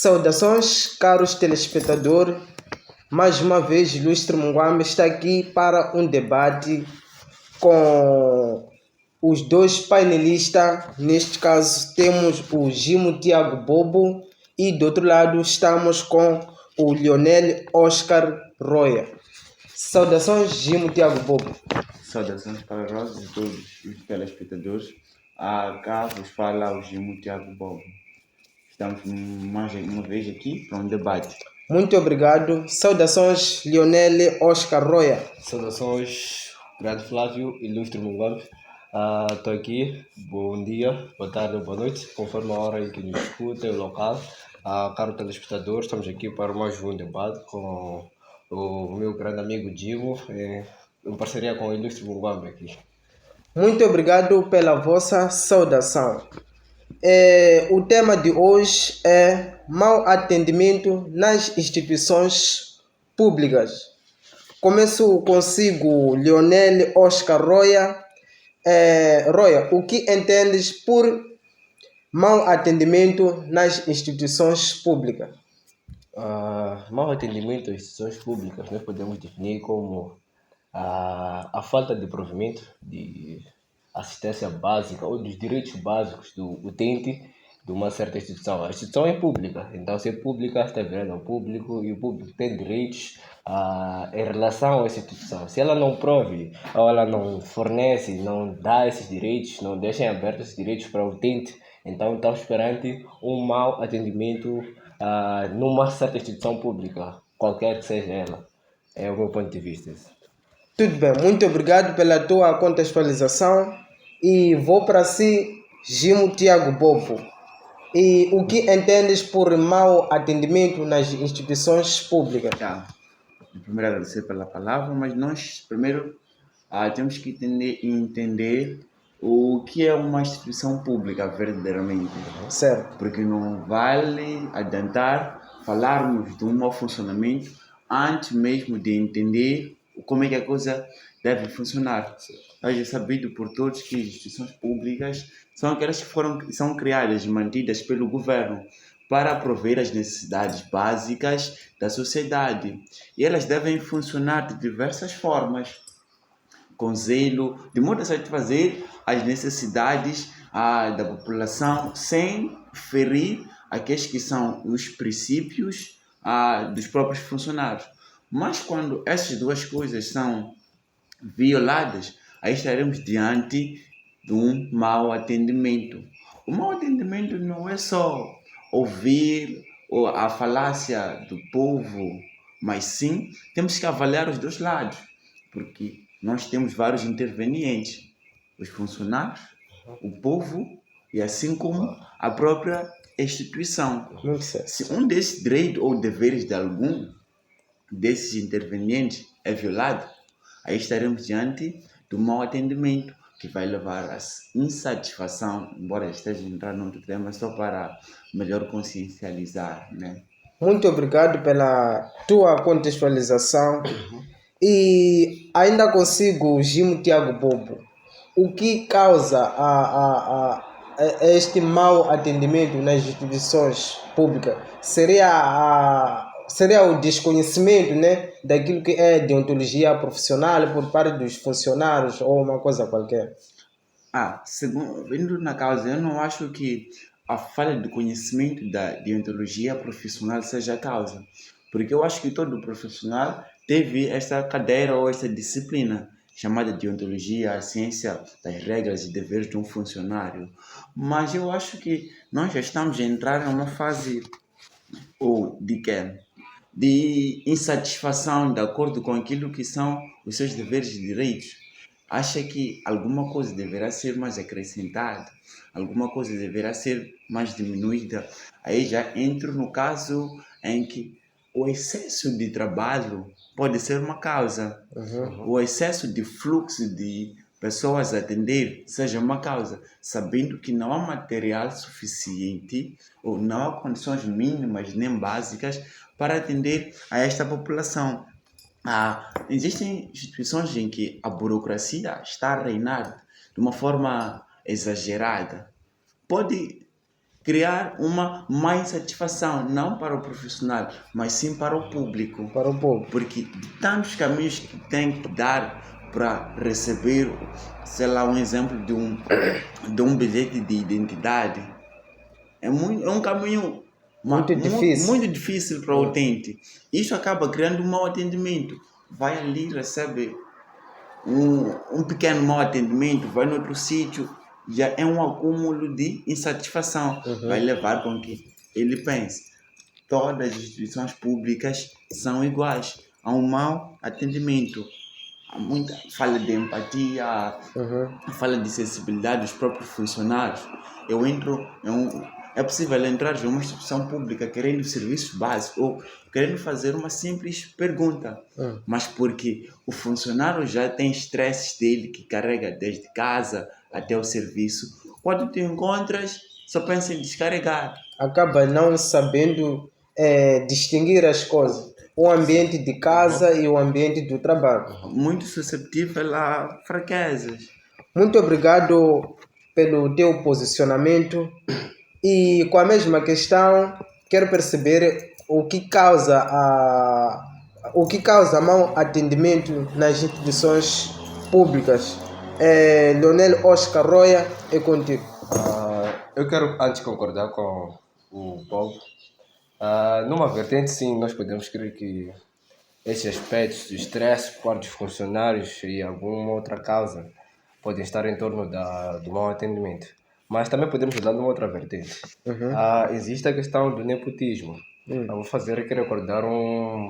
Saudações, caros telespectadores. Mais uma vez, Ilustre Munguambe está aqui para um debate com os dois painelistas. Neste caso, temos o Gimo Tiago Bobo e do outro lado estamos com o Lionel Oscar Roya. Saudações, Gimo Tiago Bobo. Saudações para nós e todos os telespectadores. Cá vos fala o Gimo Tiago Bobo. Estamos mais uma vez aqui para um debate. Muito obrigado. Saudações, Lionel Oscar Roya. Saudações, grande Flávio, Ilustre Munguambe. Estou aqui, bom dia, boa tarde ou boa noite, conforme a hora em que nos escuta, o local. Caro telespectador, estamos aqui para mais um debate com o meu grande amigo Gimo, em parceria com o Ilustre Munguambe aqui. Muito obrigado pela vossa saudação. O tema de hoje é mau atendimento nas instituições públicas. Começo consigo, Lionel Oscar Roya. Roya, o que entendes por mau atendimento nas instituições públicas? Mau atendimento às instituições públicas nós podemos definir como a falta de provimento de assistência básica ou dos direitos básicos do utente de uma certa instituição. A instituição é pública, então se é pública está virando ao público e o público tem direitos em relação a essa instituição. Se ela não prove ou ela não fornece, não dá esses direitos, não deixa em aberto esses direitos para o utente, então estamos perante um mau atendimento numa certa instituição pública, qualquer que seja ela. É o meu ponto de vista. Tudo bem, muito obrigado pela tua contextualização e vou para si, Gimo Tiago Bobo. E o que entendes por mau atendimento nas instituições públicas? Primeiro agradecer pela palavra, mas nós primeiro temos que entender o que é uma instituição pública verdadeiramente. Certo. Porque não vale adiantar falarmos de um mau funcionamento antes mesmo de entender como é que a coisa deve funcionar. Hoje é sabido por todos que as instituições públicas são aquelas que são criadas e mantidas pelo governo para prover as necessidades básicas da sociedade. E elas devem funcionar de diversas formas, com zelo, de modo a satisfazer as necessidades da população sem ferir aqueles que são os princípios dos próprios funcionários. Mas quando essas duas coisas são violadas, aí estaremos diante de um mau atendimento. O mau atendimento não é só ouvir a falácia do povo, mas sim temos que avaliar os dois lados, porque nós temos vários intervenientes, os funcionários, o povo e assim como a própria instituição. Se um desses direitos ou deveres de algum desses intervenientes é violado, aí estaremos diante do mau atendimento, que vai levar à insatisfação, embora esteja entrando no outro tema, só para melhor consciencializar, né? Muito obrigado pela tua contextualização. E ainda consigo, Gimo Tiago Bobo, o que causa este mau atendimento nas instituições públicas? Seria o desconhecimento, né, daquilo que é deontologia profissional por parte dos funcionários ou uma coisa qualquer? Vindo na causa, eu não acho que a falta de conhecimento da deontologia profissional seja a causa, porque eu acho que todo profissional teve essa cadeira ou essa disciplina chamada deontologia, a ciência das regras e deveres de um funcionário. Mas eu acho que nós já estamos a entrar numa fase de insatisfação de acordo com aquilo que são os seus deveres e direitos. Acha que alguma coisa deverá ser mais acrescentada, alguma coisa deverá ser mais diminuída. Aí já entro no caso em que o excesso de trabalho pode ser uma causa. O excesso de fluxo de pessoas a atender seja uma causa, sabendo que não há material suficiente ou não há condições mínimas nem básicas para atender a esta população. Existem instituições em que a burocracia está a reinar de uma forma exagerada. Pode criar uma má insatisfação, não para o profissional, mas sim para o público. Para o povo. Porque de tantos caminhos que tem que dar para receber, sei lá, um exemplo de um bilhete de identidade, é um caminho muito difícil para o utente. Isso acaba criando um mau atendimento. Vai ali, recebe um pequeno mau atendimento, vai no outro sítio, já é um acúmulo de insatisfação. Vai levar com que ele pense: todas as instituições públicas são iguais. Há um mau atendimento. Há muita falha de empatia, falha de sensibilidade dos próprios funcionários. É possível entrar em uma instituição pública querendo serviços básicos ou querendo fazer uma simples pergunta, mas porque o funcionário já tem estresses dele que carrega desde casa até o serviço. Quando tu encontras, só pensa em descarregar. Acaba não sabendo distinguir as coisas. O ambiente de casa e o ambiente do trabalho. Muito suscetível a fraquezas. Muito obrigado pelo teu posicionamento. E com a mesma questão, quero perceber o que causa mau atendimento nas instituições públicas. Leonel Oscar Roya, é contigo. Eu quero antes concordar com o Bob. Numa vertente, sim, nós podemos crer que esses aspectos do estresse por parte dos funcionários e alguma outra causa podem estar em torno do mau atendimento. Mas também podemos usar numa outra vertente. Existe a questão do nepotismo. Eu vou fazer aqui recordar um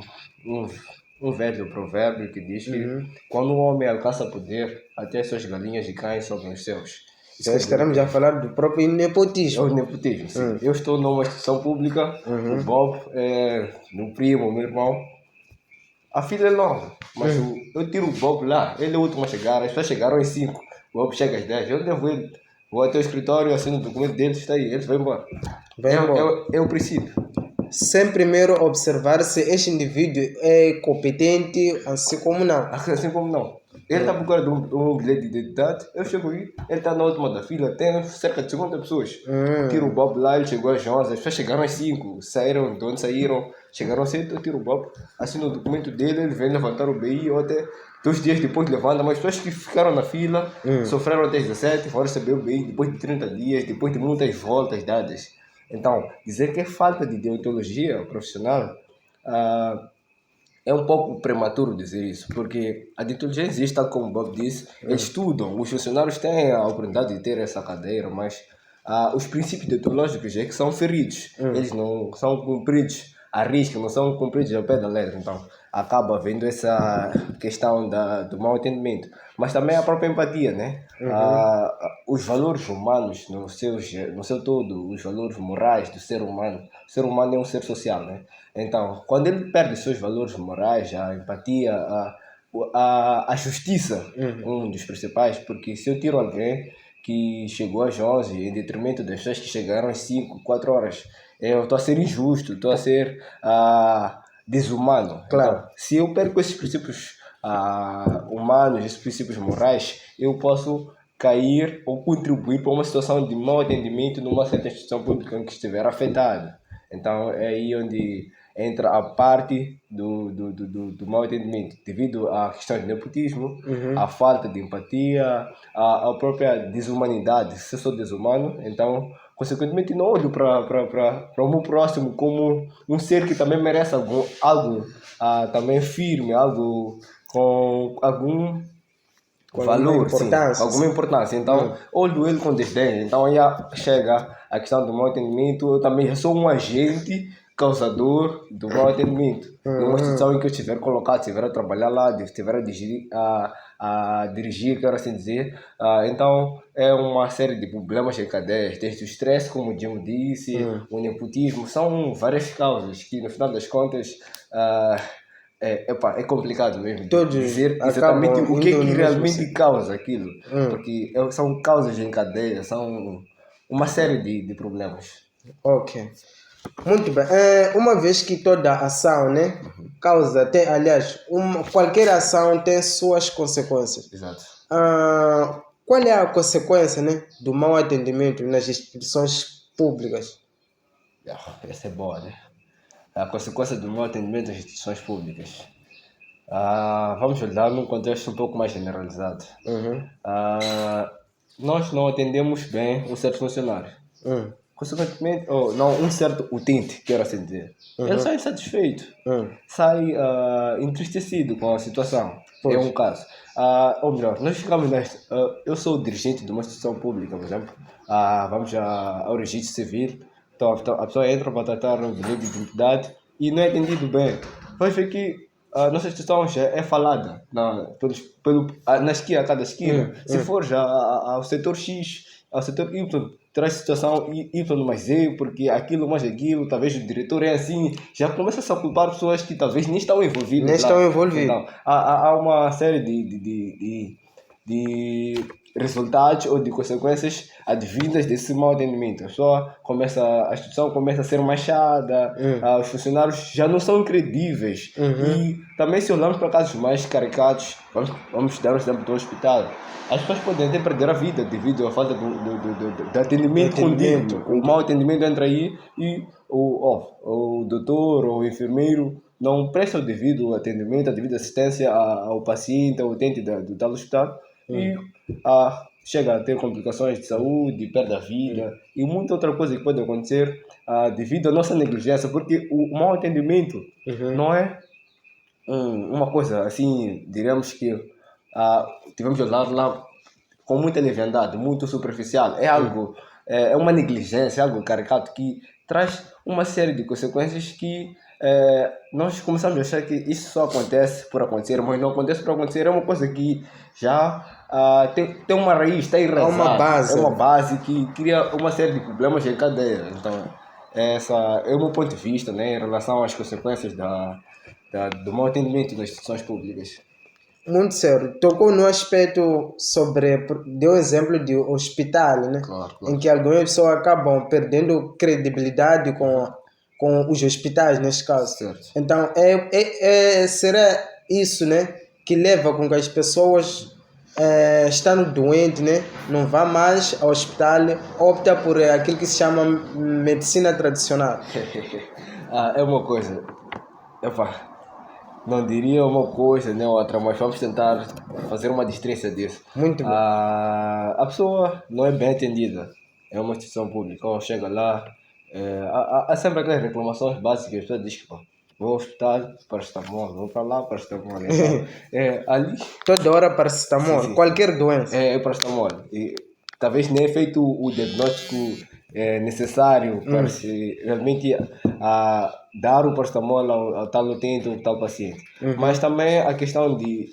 velho provérbio que diz que quando um homem alcança poder, até as suas galinhas e cães sobem os céus. Já estaremos a falar do próprio É nepotismo. o nepotismo, sim. Eu estou numa instituição pública, o Bob é meu primo, meu irmão. A fila é longa, mas eu tiro o Bob lá, ele é o último a chegar, as pessoas chegaram às 5, o Bob chega às 10, eu levo ele, vou até o escritório, assino o documento deles, está aí, eles vão embora. É o princípio. Sem primeiro observar se este indivíduo é competente, assim como não. Assim como não. Ele está à procura de um bilhete de identidade, eu chego aí, ele está na última da fila, tem cerca de 50 pessoas. Tiro o Bob lá, ele chegou às 11, as pessoas chegaram às 5, saíram de onde saíram, chegaram cedo, eu tiro o Bob, assino o documento dele, ele vem levantar o BI, ou até 2 dias depois levanta, mas pessoas que ficaram na fila, sofreram até 17, vão receber o BI depois de 30 dias, depois de muitas voltas dadas. Então, dizer que é falta de deontologia profissional é um pouco prematuro dizer isso, porque a deontologia existe, tal como o Bob disse, eles estudam, os funcionários têm a oportunidade de ter essa cadeira, mas os princípios deontológicos é que são feridos, eles não são cumpridos à risca, não são cumpridos ao pé da letra, então acaba havendo essa questão do mau atendimento, mas também a própria empatia, né? Os valores humanos no seu todo, os valores morais do ser humano. O ser humano é um ser social, né? Então, quando ele perde os seus valores morais, a empatia, a justiça, um dos principais, porque se eu tiro alguém que chegou às 11 em detrimento das pessoas que chegaram às 5, 4 horas, eu estou a ser injusto, estou a ser desumano. Claro. Então, se eu perco esses princípios humanos, esses princípios morais, eu posso cair ou contribuir para uma situação de mau atendimento numa certa instituição pública que estiver afetada. Então é aí onde entra a parte do mau atendimento, devido à questão do nepotismo, à falta de empatia, à própria desumanidade. Se eu sou desumano, então consequentemente não olho para o meu próximo como um ser que também merece algo também firme, algo com algum valor, importância, alguma importância. Então, olho ele com desdém. Então, aí chega a questão do mau atendimento. Eu também sou um agente causador do mau atendimento. Numa instituição em que eu estiver colocado, estiver a trabalhar lá, estiver a dirigir, quero assim dizer. Então, é uma série de problemas em cadeias, desde o estresse, como o Jim disse, o nepotismo. São várias causas que, no final das contas, é complicado mesmo dizer exatamente o que realmente causa aquilo, porque são causas em cadeia, são uma série de problemas. Ok, muito bem. Uma vez que toda ação, né, causa, qualquer ação tem suas consequências. Exato. Qual é a consequência, né, do mau atendimento nas instituições públicas. Essa é boa, né? A consequência do mau atendimento às instituições públicas. Vamos olhar num contexto um pouco mais generalizado. Uhum. Nós não atendemos bem um certo funcionário. Uhum. Consequentemente, não, um certo utente, quero assim dizer. Ele sai insatisfeito, sai entristecido com a situação. Pois. É um caso. Ou melhor, nós ficamos nesta. Eu sou o dirigente de uma instituição pública, por exemplo. Vamos ao registro civil. Então, a pessoa entra para tratar um bilhete de identidade e não é atendido bem. Vai ver que a nossa instituição já é falada na esquina, a cada esquina. Se for já ao setor X, ao setor Y, traz situação Y mais Z, porque aquilo mais aquilo, talvez o diretor é assim, já começa a culpar pessoas que talvez nem estão envolvidas. Nem estão envolvidas. Então, há uma série de resultados ou de consequências advindas desse mau atendimento. A instituição começa a ser manchada, os funcionários já não são credíveis. E também, se olharmos para casos mais caricatos, vamos dar o exemplo do hospital. As pessoas podem até perder a vida devido à falta de atendimento contínuo. O mau atendimento entra aí e o doutor ou o enfermeiro não presta o devido atendimento, a devida assistência ao paciente, ao utente do tal hospital. E chega a ter complicações de saúde, perde a vida e muita outra coisa que pode acontecer devido à nossa negligência, porque o mau atendimento não é uma coisa assim, diremos que tivemos de olhar lá com muita leviandade, muito superficial. É algo, é uma negligência, é algo caricato que traz uma série de consequências que nós começamos a achar que isso só acontece por acontecer, mas não acontece por acontecer. É uma coisa que já tem uma raiz, está enraizada. É uma base que cria uma série de problemas em cadeia. Então, essa é o meu ponto de vista, né, em relação às consequências do mau atendimento das instituições públicas. Muito sério. Tocou no aspecto deu um exemplo de hospital, né? Claro. Em que algumas pessoas acabam perdendo credibilidade com os hospitais, neste caso. Certo. Então, será isso, né, que leva com que as pessoas, estando doentes, né, não vá mais ao hospital, opta por aquilo que se chama medicina tradicional. É uma coisa. Não diria uma coisa nem outra, mas vamos tentar fazer uma distância disso. Muito bom. A pessoa não é bem atendida. É uma instituição pública. Ou chega lá, há sempre aquelas reclamações básicas. A pessoa diz que vou ao hospital, paracetamol, vou para lá, paracetamol. Então, ali... Toda hora paracetamol, Sim. qualquer doença. É paracetamol. E talvez nem é feito o diagnóstico necessário para se realmente dar o paracetamol ao tal utente ou ao tal paciente. Mas também a questão de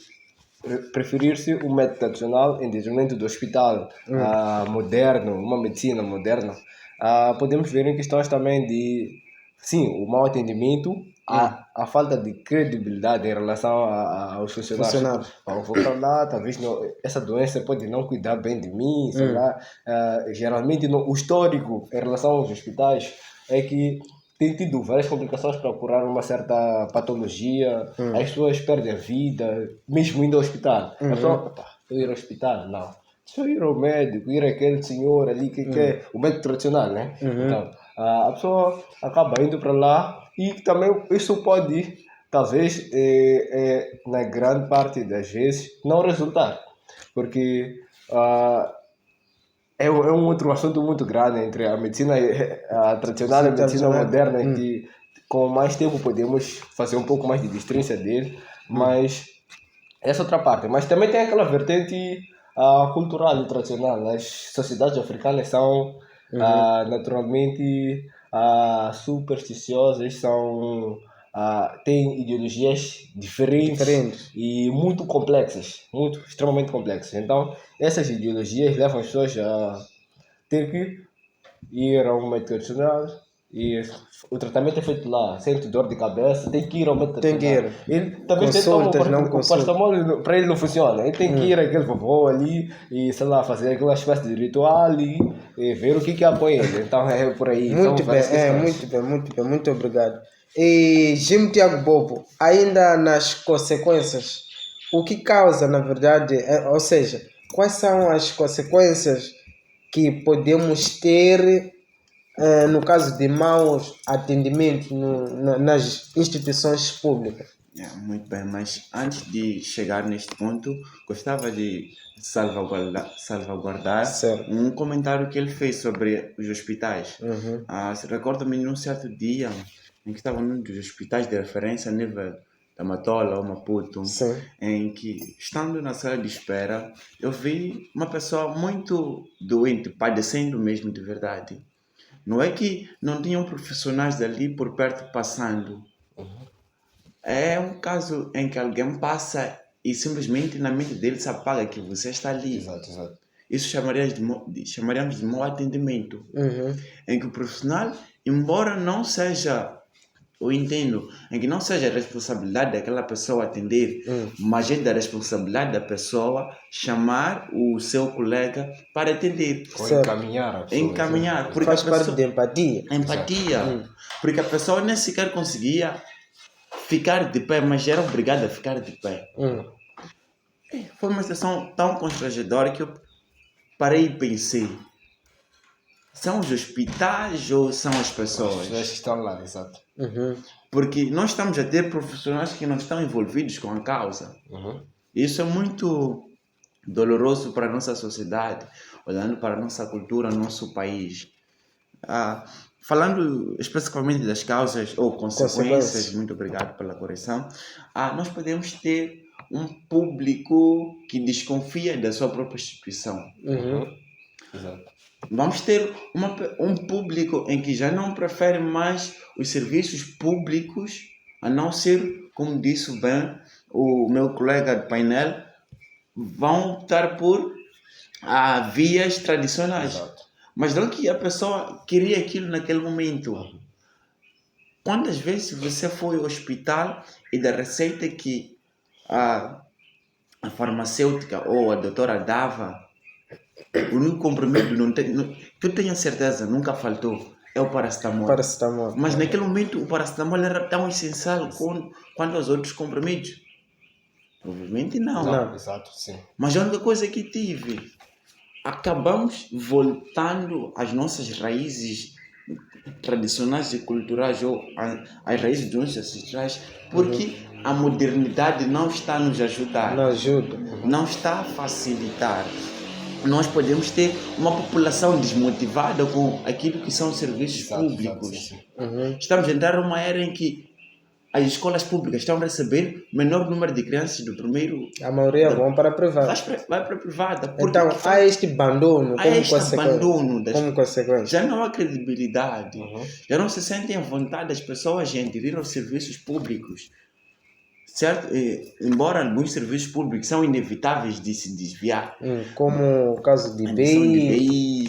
preferir-se o método tradicional em detrimento do hospital moderno, uma medicina moderna. Podemos ver em questões também de, sim, o mau atendimento, a falta de credibilidade em relação aos funcionários. Vou para lá, talvez essa doença pode não cuidar bem de mim, sei lá. Geralmente o histórico em relação aos hospitais é que tem tido várias complicações para curar uma certa patologia, as pessoas perdem a vida, mesmo indo ao hospital. A pessoa, eu ir ao hospital? Não. Deixa eu ir ao médico, ir àquele senhor ali que é o médico tradicional, né? Então, a pessoa acaba indo para lá e também isso pode, talvez, na grande parte das vezes, não resultar. Porque é um outro assunto muito grande entre a medicina tradicional e a medicina moderna, que com mais tempo podemos fazer um pouco mais de distância dele, mas essa outra parte. Mas também tem aquela vertente cultural e tradicional. As sociedades africanas são naturalmente supersticiosas, têm ideologias diferentes e muito complexas, extremamente complexas. Então, essas ideologias levam as pessoas a ter que ir a um médico tradicional e o tratamento é feito lá. Sente dor de cabeça, tem que ir ao médico tradicional. Ele talvez o paracetamol, para ele não funciona. Ele tem que ir àquele vovô ali e, sei lá, fazer aquela espécie de ritual e ver o que apoia ele. Então é por aí. Muito bem, muito obrigado. E Jim Tiago Bobo, ainda nas consequências, o que causa, na verdade, ou seja, quais são as consequências que podemos ter no caso de maus atendimentos nas instituições públicas. Muito bem, mas antes de chegar neste ponto, gostava de salvaguardar Certo. um comentário que ele fez sobre os hospitais. Uhum. Recordo-me num certo dia em que estava num dos hospitais de referência a nível da Matola ou Maputo, Sim. em que, estando na sala de espera, eu vi uma pessoa muito doente, padecendo mesmo de verdade. Não é que não tinham profissionais ali por perto passando. É um caso em que alguém passa e simplesmente na mente dele se apaga que você está ali. Exato. Isso chamaríamos de mau atendimento. Uhum. Em que o profissional, embora não seja, eu entendo, em que não seja a responsabilidade daquela pessoa atender, mas é da responsabilidade da pessoa chamar o seu colega para atender. Ou Certo. encaminhar a pessoa. Encaminhar. Porque Faz a parte pessoa, de empatia. empatia. Porque a pessoa nem sequer conseguia ficar de pé, mas era obrigada a ficar de pé. Foi uma situação tão constrangedora que eu parei e pensei: são os hospitais ou são as As pessoas? pessoas que estão lá, exato. Uhum. Porque nós estamos a ter profissionais que não estão envolvidos com a causa. Isso é muito doloroso para a nossa sociedade, olhando para a nossa cultura, nosso país. Falando especificamente das causas ou consequências, muito obrigado pela correção, nós podemos ter um público que desconfia da sua própria instituição. Exato. Vamos ter um público em que já não prefere mais os serviços públicos, a não ser, como disse bem o meu colega de painel, vão optar por vias tradicionais. Exato. Mas não que a pessoa queria aquilo naquele momento. Quantas vezes você foi ao hospital e da receita que a farmacêutica ou a doutora dava, o único comprimido que eu tenho certeza nunca faltou é o paracetamol. Paracetamol. Mas naquele momento o paracetamol era tão essencial quanto aos outros comprimidos? Provavelmente não. Exato, sim. Mas a única coisa que tive, acabamos voltando às nossas raízes tradicionais e culturais ou às raízes dos nossos ancestrais, porque a modernidade não está a nos ajudar, Não ajuda. não está a facilitar. Nós podemos ter uma população desmotivada com aquilo que são serviços públicos. Sim. Estamos a entrar numa era em que as escolas públicas estão a receber menor número de crianças do primeiro. A maioria vão para a privada. Vai para a privada. Então, há este abandono Como consequência. Já não há credibilidade. Já não se sentem à vontade as pessoas em aderir aos serviços públicos. Certo? Embora alguns serviços públicos são inevitáveis de se desviar. Como o caso de BI,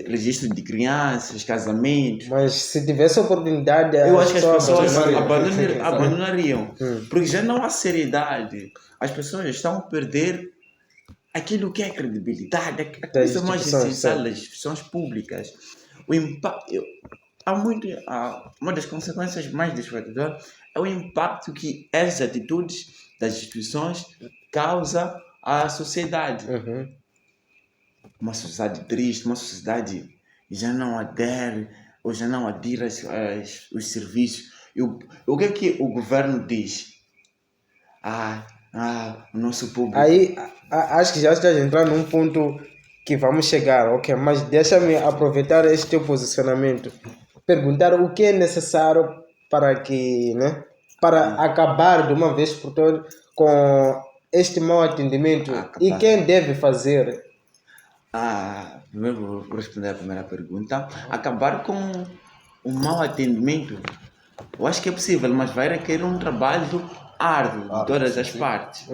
registro de crianças, casamentos. Mas se tivesse oportunidade, eu acho que as pessoas abandonariam. Porque já não há seriedade. As pessoas estão a perder aquilo que é credibilidade, a coisa mais essencial das instituições públicas. O impacto. Uma das consequências mais desfavoráveis é o impacto que essas atitudes das instituições causam à sociedade. Uma sociedade triste, uma sociedade que já não adere ou já não adira aos serviços. O que é que o governo diz? O nosso público. Aí acho que já estás a entrar num ponto que vamos chegar, ok? Mas deixa-me aproveitar este teu posicionamento. Perguntar o que é necessário para que, né? Para acabar de uma vez por todas com este mau atendimento. E quem deve fazer? Primeiro vou responder a primeira pergunta. Acabar com o mau atendimento, eu acho que é possível, mas vai requerer um trabalho árduo de todas as partes.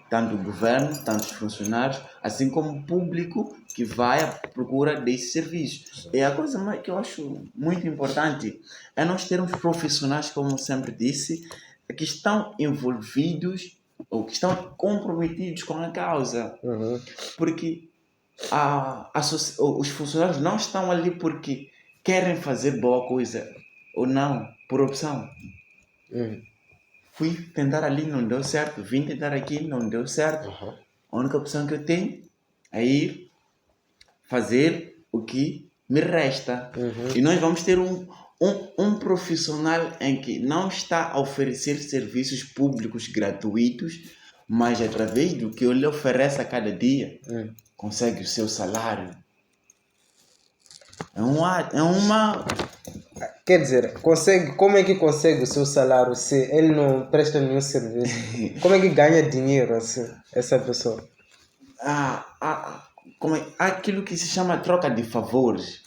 Tanto o governo, tanto os funcionários, assim como o público que vai à procura desse serviço. E a coisa que eu acho muito importante é nós termos profissionais, como sempre disse, que estão envolvidos ou que estão comprometidos com a causa. Porque os funcionários não estão ali porque querem fazer boa coisa ou não, por opção. Fui tentar ali, não deu certo. Vim tentar aqui, não deu certo. A única opção que eu tenho é ir fazer o que me resta. E nós vamos ter um profissional em que não está a oferecer serviços públicos gratuitos, mas através do que ele oferece a cada dia, consegue o seu salário. É uma Quer dizer, como é que consegue o seu salário se ele não presta nenhum serviço? Como é que ganha dinheiro assim, essa pessoa? aquilo que se chama troca de favores.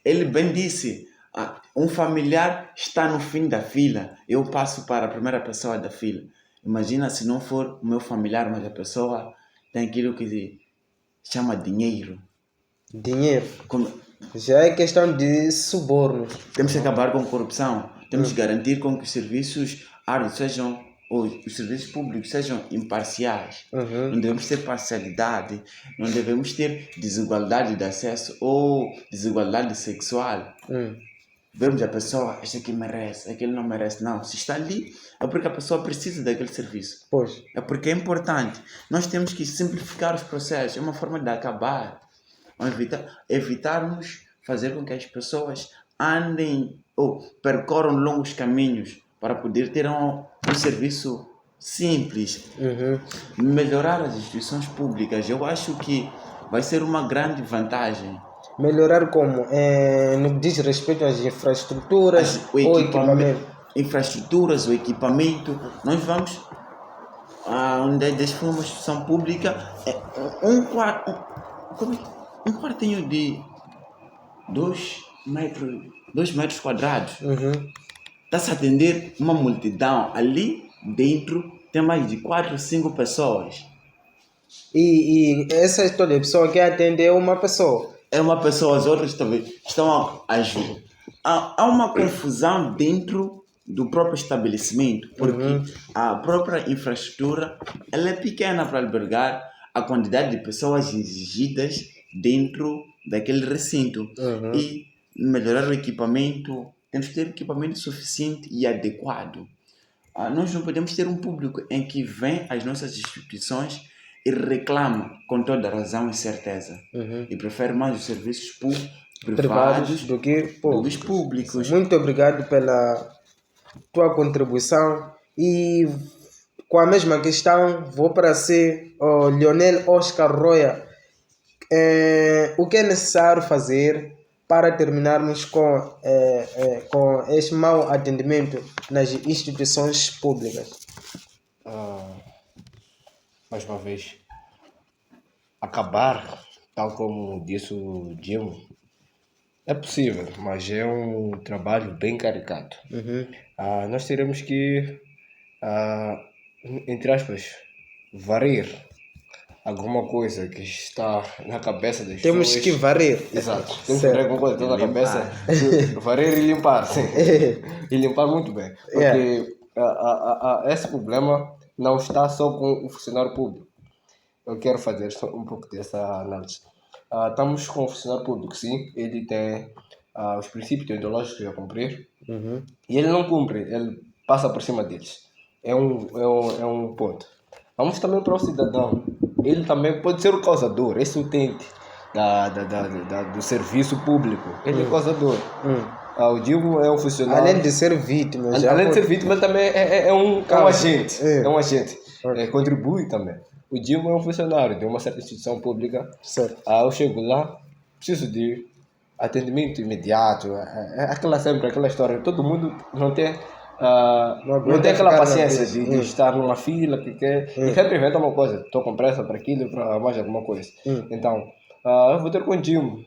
Ele bem disse, um familiar está no fim da fila, eu passo para a primeira pessoa da fila. Imagina se não for o meu familiar, mas a pessoa tem aquilo que se chama dinheiro. Dinheiro. Como- Já é questão de subornos. Temos que acabar com a corrupção, temos que garantir com que os serviços árduos sejam, ou os serviços públicos sejam imparciais. Não devemos ter parcialidade, não devemos ter desigualdade de acesso ou desigualdade sexual. Vemos a pessoa, este aqui merece, aquele não merece. Não, se está ali é porque a pessoa precisa daquele serviço. Pois. É porque é importante. Nós temos que simplificar os processos, é uma forma de acabar. Evitarmos fazer com que as pessoas andem ou percorram longos caminhos para poder ter um serviço simples. Melhorar as instituições públicas, eu acho que vai ser uma grande vantagem. Melhorar como? No que diz respeito às infraestruturas ou equipamento. Infraestruturas, o equipamento. Nós vamos onde deixa uma instituição pública, um quartinho de 2 metros quadrados. Está-se a atender uma multidão. Ali dentro tem mais de 4 ou 5 pessoas. E essa toda pessoa que atende é uma pessoa. É uma pessoa, as outras também estão a ajudar. Há uma confusão dentro do próprio estabelecimento, porque a própria infraestrutura ela é pequena para albergar a quantidade de pessoas exigidas dentro daquele recinto. E melhorar o equipamento, temos que ter equipamento suficiente e adequado. Nós não podemos ter um público em que vem às nossas instituições e reclama com toda razão e certeza. E prefere mais os serviços privados do que os públicos. Muito obrigado pela tua contribuição. E com a mesma questão, vou para si, Leonel Oscar Roya. O que é necessário fazer para terminarmos com este mau atendimento nas instituições públicas? Mais uma vez, acabar, tal como disse o Jim, é possível, mas é um trabalho bem caricato. Nós teremos que, entre aspas, varrer alguma coisa que está na cabeça das Temos pessoas. que varrer. Exato. Temos que varrer alguma coisa que está na cabeça. Varrer e limpar, sim. E limpar muito bem. Porque esse problema não está só com o funcionário público. Eu quero fazer só um pouco dessa análise. Estamos com o funcionário público, sim. Ele tem os princípios deontológicos a cumprir. E ele não cumpre, ele passa por cima deles. É um ponto. Vamos também para o cidadão. Ele também pode ser o causador, esse utente do serviço público. Ele é o causador. O Diego é um funcionário. Além de ser vítima. Além de ser vítima, ele também é um agente. É um agente. Contribui também. O Diego é um funcionário de uma certa instituição pública. Certo. Eu chego lá, preciso de atendimento imediato. Aquela história. Todo mundo não tem aquela paciência de estar numa fila que quer. E sempre inventa uma coisa. Estou com pressa para aquilo, para mais alguma coisa. Então, eu vou ter com o Dimo.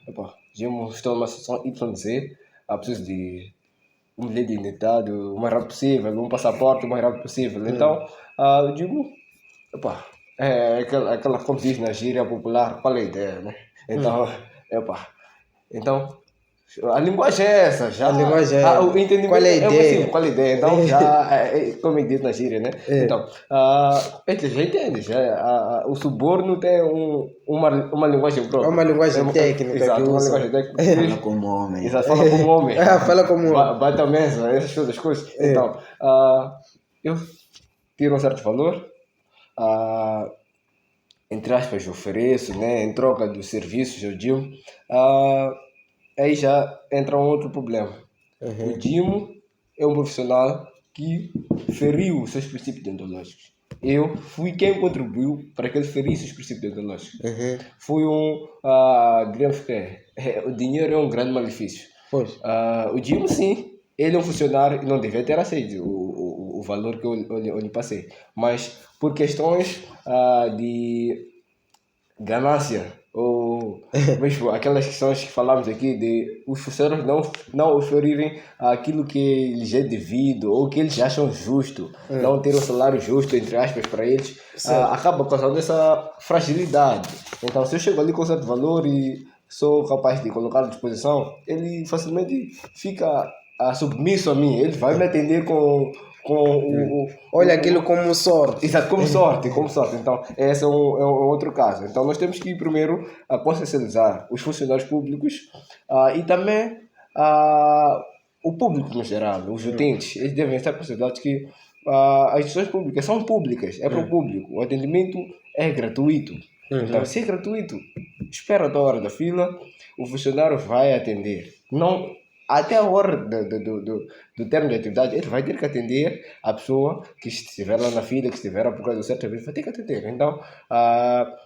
Dimo, estou numa situação YZ. Preciso de um bilhete de identidade o mais rápido possível, um passaporte o mais rápido possível. Então, o Dimo, aquela como diz na gíria popular, qual é a ideia, né? Então, então, a linguagem é essa, já. A linguagem é. O entendimento qual é a ideia? Assim, qual é a ideia? Então, já, como é dito na gíria, né? Então, ele já entende, já. O suborno tem uma linguagem própria. É uma linguagem técnica. Exato, que uma usa. linguagem técnica. Fala como homem. Exato, fala como homem. Fala como homem. Bate a mesa, essas todas as coisas. Então, eu tiro um certo valor. entre aspas, ofereço, né, em troca dos serviços, eu digo, ah, aí já entra um outro problema. O Dimo é um profissional que feriu os seus princípios deontológicos. Eu fui quem contribuiu para que ele ferisse os princípios deontológicos. Fui digamos que o dinheiro é um grande malefício. Pois. O Dimo, sim, ele é um funcionário e não devia ter aceito o valor que eu lhe passei. Mas por questões de ganância ou mesmo aquelas questões que falamos aqui de os funcionários não oferirem aquilo que lhes é devido ou que eles acham justo, não ter um salário justo, entre aspas, para eles, acaba causando essa fragilidade. Então, se eu chego ali com certo valor e sou capaz de colocar à disposição, ele facilmente fica submisso a mim, ele vai me atender com Olha aquilo como sorte. exato, como sorte, como sorte. Então, esse é um outro caso. Então, nós temos que primeiro consciencializar os funcionários públicos e também o público no geral, os utentes. Eles devem estar conscientizados que as instituições públicas são públicas, é para o público. O atendimento é gratuito. Então, se é gratuito, espera a tua hora da fila, o funcionário vai atender. Não, até a hora do termo de atividade, ele vai ter que atender a pessoa que estiver lá na fila, que estiver por causa de certa vez, vai ter que atender. Então,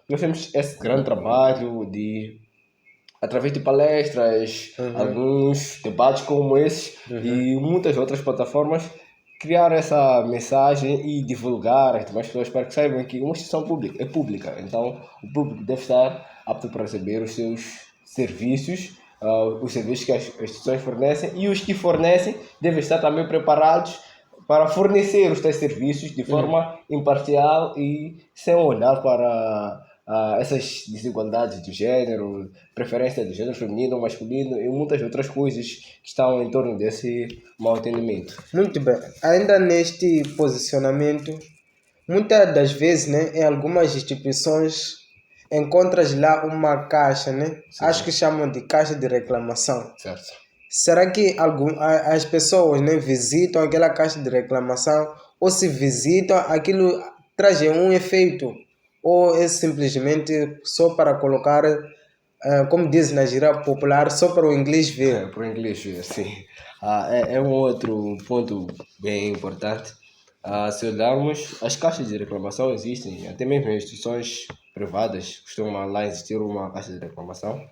nós temos esse grande trabalho de, através de palestras, alguns debates como esses e muitas outras plataformas, criar essa mensagem e divulgar as demais pessoas para que saibam que uma instituição pública é pública. Então, o público deve estar apto para receber os seus serviços, os serviços que as instituições fornecem, e os que fornecem devem estar também preparados para fornecer os tais serviços de forma imparcial e sem olhar para essas desigualdades de gênero, preferência de gênero feminino ou masculino e muitas outras coisas que estão em torno desse mau atendimento. Muito bem. Ainda neste posicionamento, muitas das vezes, né, em algumas instituições, encontras lá uma caixa, né? Acho que chamam de caixa de reclamação. Certo. Será que as pessoas, né, visitam aquela caixa de reclamação ou se visitam, aquilo traz um efeito? Ou é simplesmente só para colocar, como diz na gíria popular, só para o inglês ver? Para o inglês, sim. É um outro ponto bem importante. Se olharmos, as caixas de reclamação existem, até mesmo em instituições privadas costuma lá existir uma caixa de reclamação,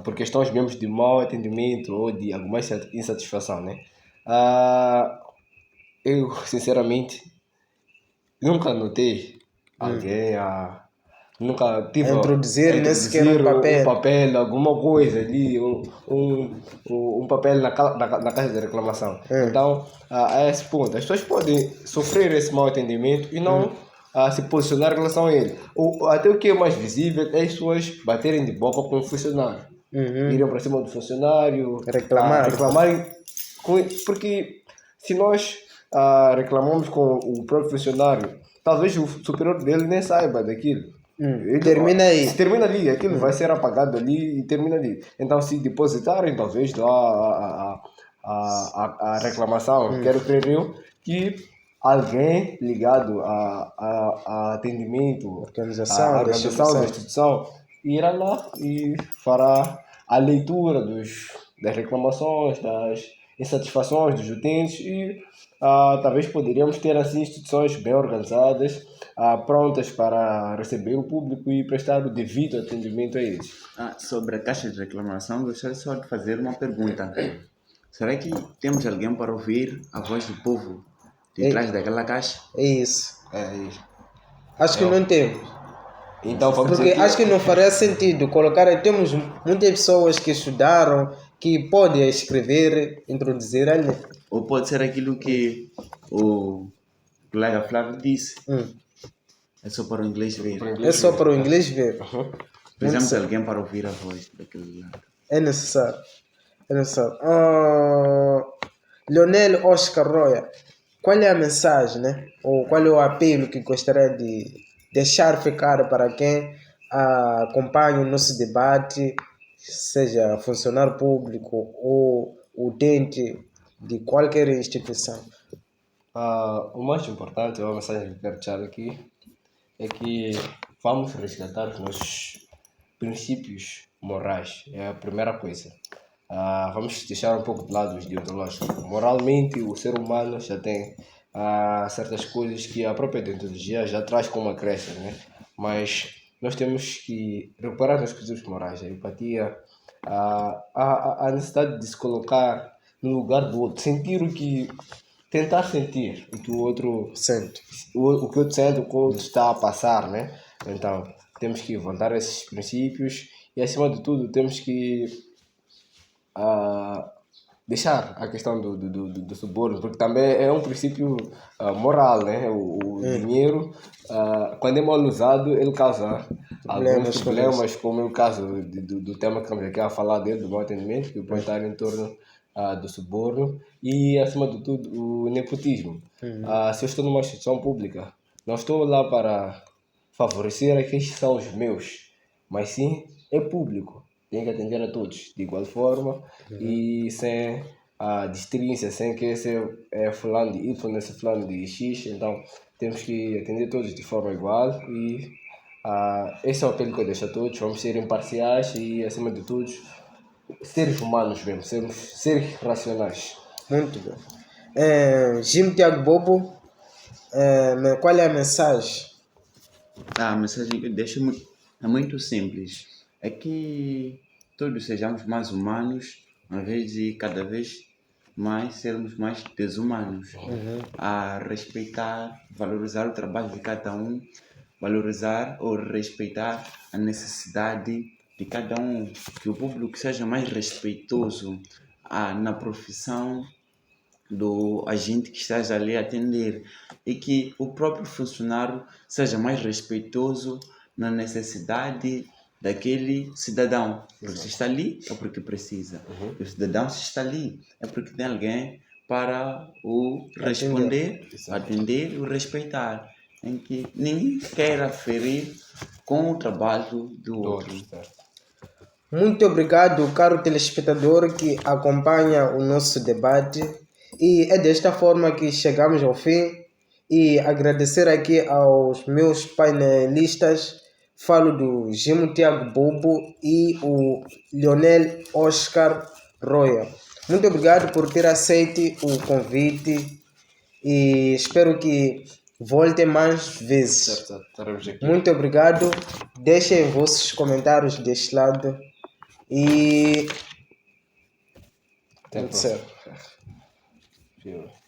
por questões mesmo de mau atendimento ou de alguma insatisfação, né? Eu, sinceramente, nunca notei alguém nunca tive Introduzir nem sequer um papel. papel, alguma coisa ali, um papel na caixa de reclamação. Então, a esse ponto, as pessoas podem sofrer esse mau atendimento e não se posicionar em relação a ele. Até o que é mais visível é as pessoas baterem de boca com o funcionário. Irem para cima do funcionário, reclamarem porque se nós reclamamos com o próprio funcionário, talvez o superior dele nem saiba daquilo. Termina aí. Se termina ali, aquilo vai ser apagado ali e termina ali. Então, se depositarem, talvez lá a reclamação, quero crer eu, que alguém ligado a atendimento, Organização a organização da instituição, irá lá e fará a leitura das reclamações, das insatisfações dos utentes e talvez poderíamos ter assim instituições bem organizadas, prontas para receber o público e prestar o devido atendimento a eles. Sobre a caixa de reclamação, gostaria só de fazer uma pergunta. Será que temos alguém para ouvir a voz do povo de trás daquela caixa? É isso. É isso. Acho que não temos. Então, vamos Porque dizer acho que não faria sentido colocar. Temos muitas pessoas que estudaram, que podem escrever, introduzir ali. Ou pode ser aquilo que o colega Flávio disse. É só para o inglês ver. É só para o inglês ver. Precisamos de alguém para ouvir a voz daquele lado. É necessário. É necessário. Leonel Oscar Roya, qual é a mensagem, né? Ou qual é o apelo que gostaria de deixar ficar para quem acompanha o nosso debate, seja funcionário público ou utente de qualquer instituição? O mais importante, a mensagem que eu quero deixar aqui, é que vamos resgatar os nossos princípios morais. É a primeira coisa. Vamos deixar um pouco de lado os ideológicos. Moralmente, o ser humano já tem certas coisas que a própria ideologia já traz como acréscimo, né? Mas nós temos que reparar nas coisas morais, a empatia, a necessidade de se colocar no lugar do outro, sentir o que tentar sentir o que o outro Sente. o que o outro sente, o que o outro está a passar, né? Então, temos que voltar a esses princípios e, acima de tudo, temos que deixar a questão do suborno, porque também é um princípio moral, né? O dinheiro, quando é mal usado, ele causa alguns problemas, como é o caso do tema que estamos aqui a falar dele, do bom atendimento, que pode estar em torno do suborno e, acima de tudo, o nepotismo. Se eu estou numa instituição pública, não estou lá para favorecer aqueles que são os meus, mas sim é público. Tem que atender a todos de igual forma e sem distância, sem que esse é fulano de Y, esse fulano de X. Então temos que atender todos de forma igual e esse é o apelo que eu deixo a todos. Vamos ser imparciais e, acima de tudo, seres humanos mesmo, sermos seres racionais. Muito bem. Jim Tiago Bobo, qual é a mensagem? A mensagem que eu deixo é muito simples. É que todos sejamos mais humanos, ao invés de cada vez mais sermos mais desumanos. A respeitar, valorizar o trabalho de cada um, valorizar ou respeitar a necessidade de cada um. Que o público seja mais respeitoso na profissão do agente que esteja ali a atender e que o próprio funcionário seja mais respeitoso na necessidade daquele cidadão. Porque se está ali é porque precisa. E o cidadão, se está ali, é porque tem alguém para o responder, atender e o respeitar. Em que ninguém queira ferir com o trabalho do outro. Muito obrigado, caro telespectador que acompanha o nosso debate. E é desta forma que chegamos ao fim. E agradecer aqui aos meus painelistas. Falo do Gimo Tiago Bobo e o Lionel Oscar Roya. Muito obrigado por ter aceito o convite e espero que voltem mais vezes. Muito obrigado. Deixem vossos comentários deste lado e até a tudo certo. próxima.